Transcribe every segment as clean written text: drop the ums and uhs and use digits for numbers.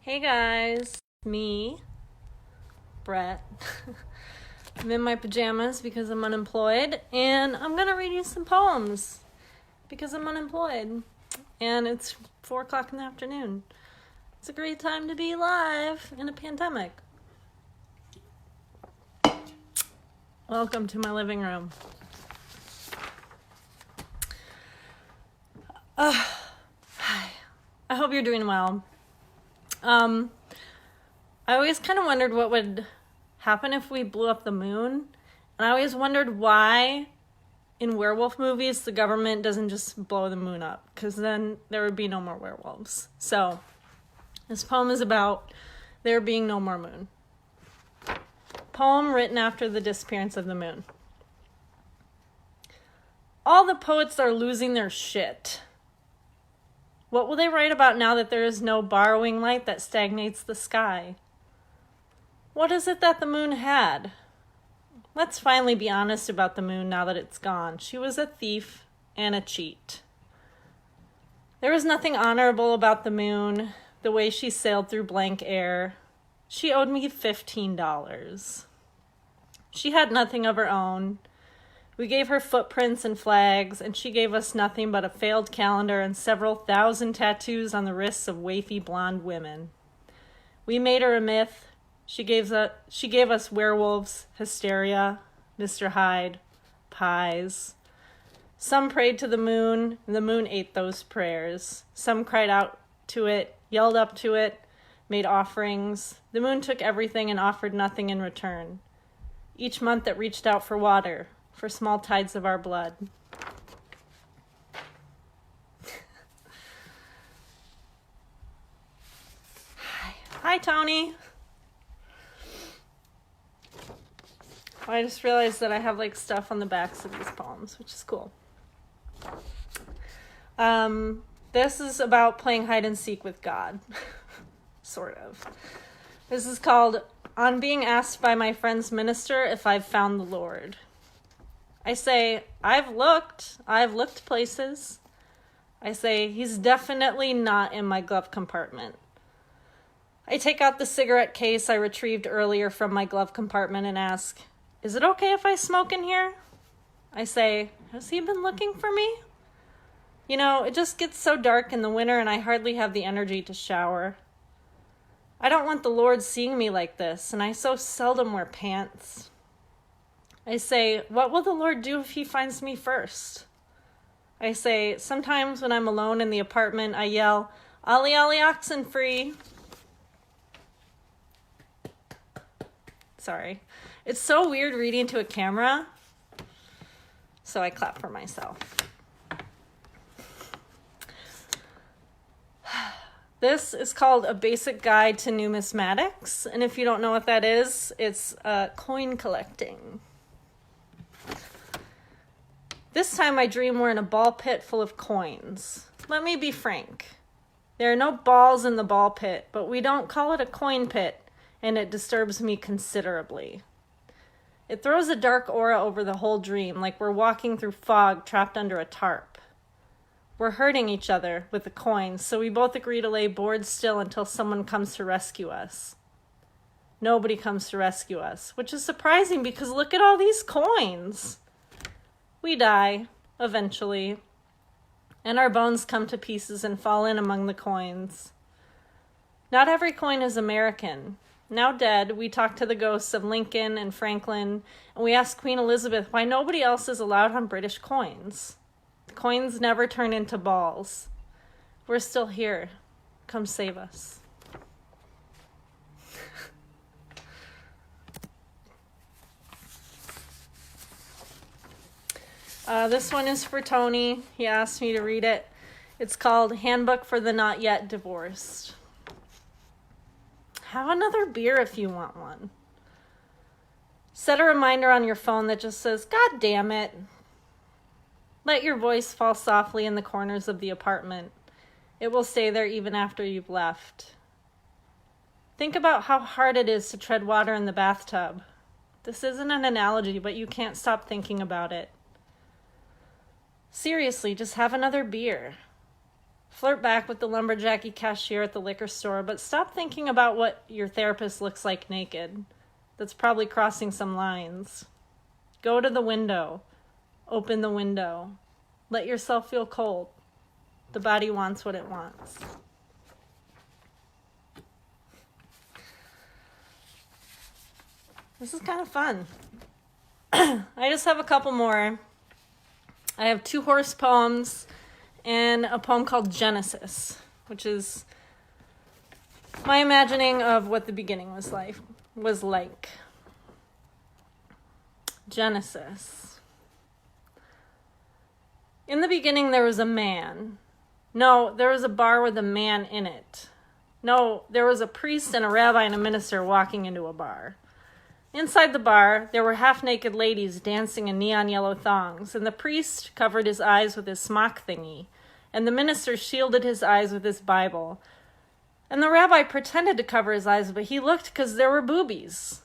Hey guys, me, Brett. I'm in my pajamas because I'm unemployed, and I'm gonna read you some poems because I'm unemployed, and it's 4 o'clock in the afternoon. It's a great time to be alive in a pandemic. Welcome to my living room. Hi. I hope you're doing well. I always kind of wondered what would happen if we blew up the moon. And I always wondered why in werewolf movies the government doesn't just blow the moon up, because then there would be no more werewolves. So this poem is about there being no more moon. Poem written after the disappearance of the moon. All the poets are losing their shit. What will they write about now that there is no borrowing light that stagnates the sky? What is it that the moon had? Let's finally be honest about the moon now that it's gone. She was a thief and a cheat. There was nothing honorable about the moon, the way she sailed through blank air. She owed me $15. She had nothing of her own. We gave her footprints and flags, and she gave us nothing but a failed calendar and several thousand tattoos on the wrists of wafy blonde women. We made her a myth. She gave us werewolves, hysteria, Mr. Hyde, pies. Some prayed to the moon, and the moon ate those prayers. Some cried out to it, yelled up to it, made offerings. The moon took everything and offered nothing in return. Each month it reached out for water, for small tides of our blood. Hi, Tony. I just realized that I have stuff on the backs of these poems, which is cool. This is about playing hide and seek with God. Sort of. This is called On Being Asked by My Friend's Minister If I've Found the Lord. I say, I've looked places. I say, he's definitely not in my glove compartment. I take out the cigarette case I retrieved earlier from my glove compartment and ask, is it okay if I smoke in here? I say, has he been looking for me? You know, it just gets so dark in the winter and I hardly have the energy to shower. I don't want the Lord seeing me like this, and I so seldom wear pants. I say, what will the Lord do if he finds me first? I say, sometimes when I'm alone in the apartment, I yell, Ollie, Ollie, oxen free. Sorry. It's so weird reading to a camera, so I clap for myself. This is called A Basic Guide to Numismatics, and if you don't know what that is, it's coin collecting. This time I dream we're in a ball pit full of coins. Let me be frank. There are no balls in the ball pit, but we don't call it a coin pit, and it disturbs me considerably. It throws a dark aura over the whole dream, like we're walking through fog trapped under a tarp. We're hurting each other with the coins, so we both agree to lay bored still until someone comes to rescue us. Nobody comes to rescue us, which is surprising because look at all these coins. We die, eventually, and our bones come to pieces and fall in among the coins. Not every coin is American. Now dead, we talk to the ghosts of Lincoln and Franklin, and we ask Queen Elizabeth why nobody else is allowed on British coins. The coins never turn into balls. We're still here. Come save us. This one is for Tony. He asked me to read it. It's called Handbook for the Not Yet Divorced. Have another beer if you want one. Set a reminder on your phone that just says, God damn it. Let your voice fall softly in the corners of the apartment. It will stay there even after you've left. Think about how hard it is to tread water in the bathtub. This isn't an analogy, but you can't stop thinking about it. Seriously, just have another beer. Flirt back with the lumberjacky cashier at the liquor store, but stop thinking about what your therapist looks like naked. That's probably crossing some lines. Go to the window. Open the window. Let yourself feel cold. The body wants what it wants. This is kind of fun. I just have a couple more. I have 2 horse poems and a poem called Genesis, which is my imagining of what the beginning was like. Genesis. In the beginning there was a man. No, there was a bar with a man in it. No, there was a priest and a rabbi and a minister walking into a bar. Inside the bar, there were half-naked ladies dancing in neon yellow thongs, and the priest covered his eyes with his smock thingy, and the minister shielded his eyes with his Bible. And the rabbi pretended to cover his eyes, but he looked because there were boobies.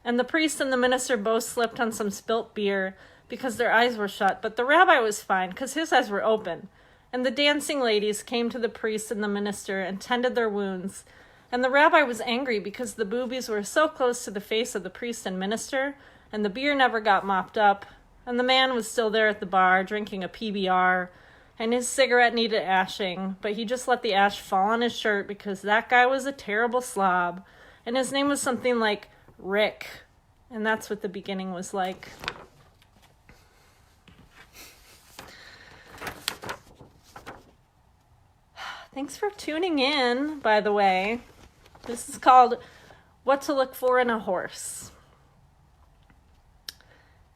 And the priest and the minister both slipped on some spilt beer because their eyes were shut, but the rabbi was fine because his eyes were open. And the dancing ladies came to the priest and the minister and tended their wounds. And the rabbi was angry because the boobies were so close to the face of the priest and minister, and the beer never got mopped up, and the man was still there at the bar drinking a PBR, and his cigarette needed ashing, but he just let the ash fall on his shirt because that guy was a terrible slob, and his name was something like Rick, and that's what the beginning was like. Thanks for tuning in, by the way. This is called What to Look For in a Horse.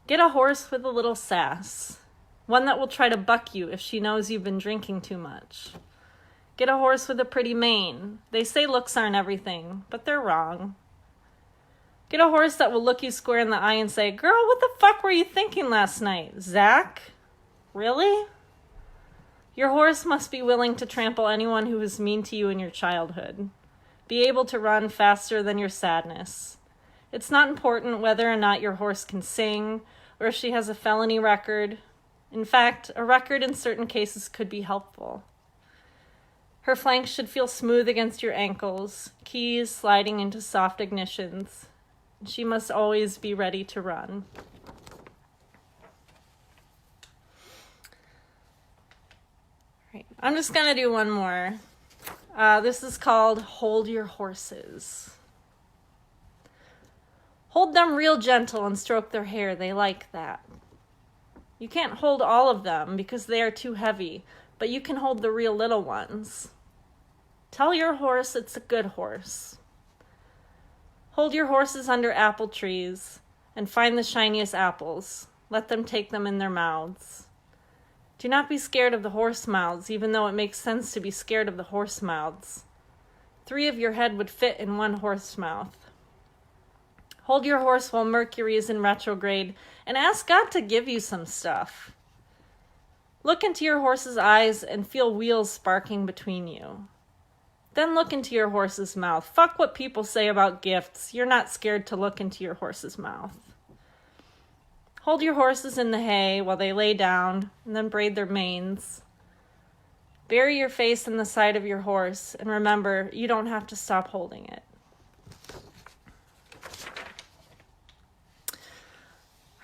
Get a horse with a little sass. One that will try to buck you if she knows you've been drinking too much. Get a horse with a pretty mane. They say looks aren't everything, but they're wrong. Get a horse that will look you square in the eye and say, "Girl, what the fuck were you thinking last night? Zach? Really?" Your horse must be willing to trample anyone who was mean to you in your childhood. Be able to run faster than your sadness. It's not important whether or not your horse can sing or if she has a felony record. In fact, a record in certain cases could be helpful. Her flanks should feel smooth against your ankles, keys sliding into soft ignitions. She must always be ready to run. Right. I'm just going to do one more. This is called Hold Your Horses. Hold them real gentle and stroke their hair. They like that. You can't hold all of them because they are too heavy, but you can hold the real little ones. Tell your horse it's a good horse. Hold your horses under apple trees and find the shiniest apples. Let them take them in their mouths. Do not be scared of the horse mouths, even though it makes sense to be scared of the horse mouths. 3 of your head would fit in 1 horse mouth. Hold your horse while Mercury is in retrograde and ask God to give you some stuff. Look into your horse's eyes and feel wheels sparking between you. Then look into your horse's mouth. Fuck what people say about gifts. You're not scared to look into your horse's mouth. Hold your horses in the hay while they lay down and then braid their manes. Bury your face in the side of your horse and remember, you don't have to stop holding it.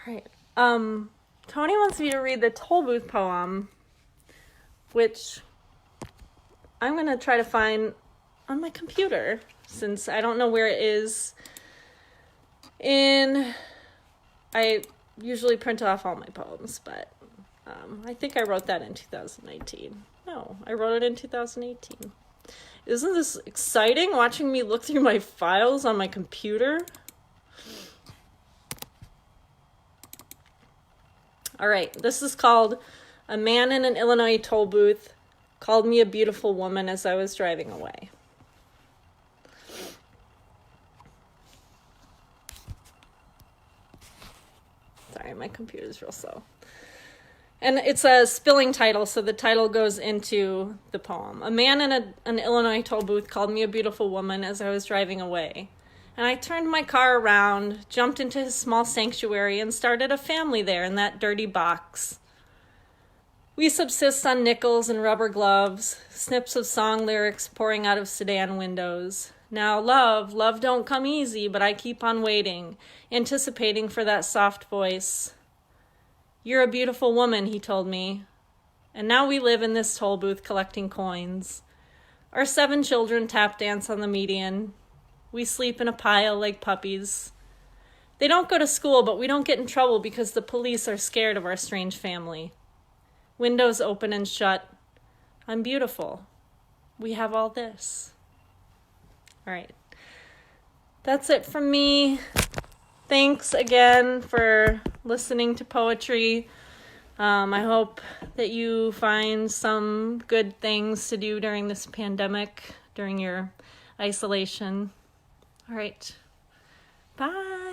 All right. Tony wants me to read the Tollbooth poem, which I'm going to try to find on my computer since I don't know where it is. I usually print off all my poems, but I think I wrote that in 2019. No, I wrote it in 2018. Isn't this exciting, watching me look through my files on my computer? All right, this is called A Man in an Illinois Toll Booth Called Me a Beautiful Woman as I was driving away. Sorry, my computer's real slow. And it's a spilling title, so the title goes into the poem. A man in an Illinois toll booth called me a beautiful woman as I was driving away. And I turned my car around, jumped into his small sanctuary, and started a family there in that dirty box. We subsist on nickels and rubber gloves, snips of song lyrics pouring out of sedan windows. Now, love don't come easy, but I keep on waiting, anticipating for that soft voice. You're a beautiful woman, he told me. And now we live in this toll booth collecting coins. Our 7 children tap dance on the median. We sleep in a pile like puppies. They don't go to school, but we don't get in trouble because the police are scared of our strange family. Windows open and shut. I'm beautiful. We have all this. All right. That's it from me. Thanks again for listening to poetry. I hope that you find some good things to do during this pandemic, during your isolation. All right. Bye.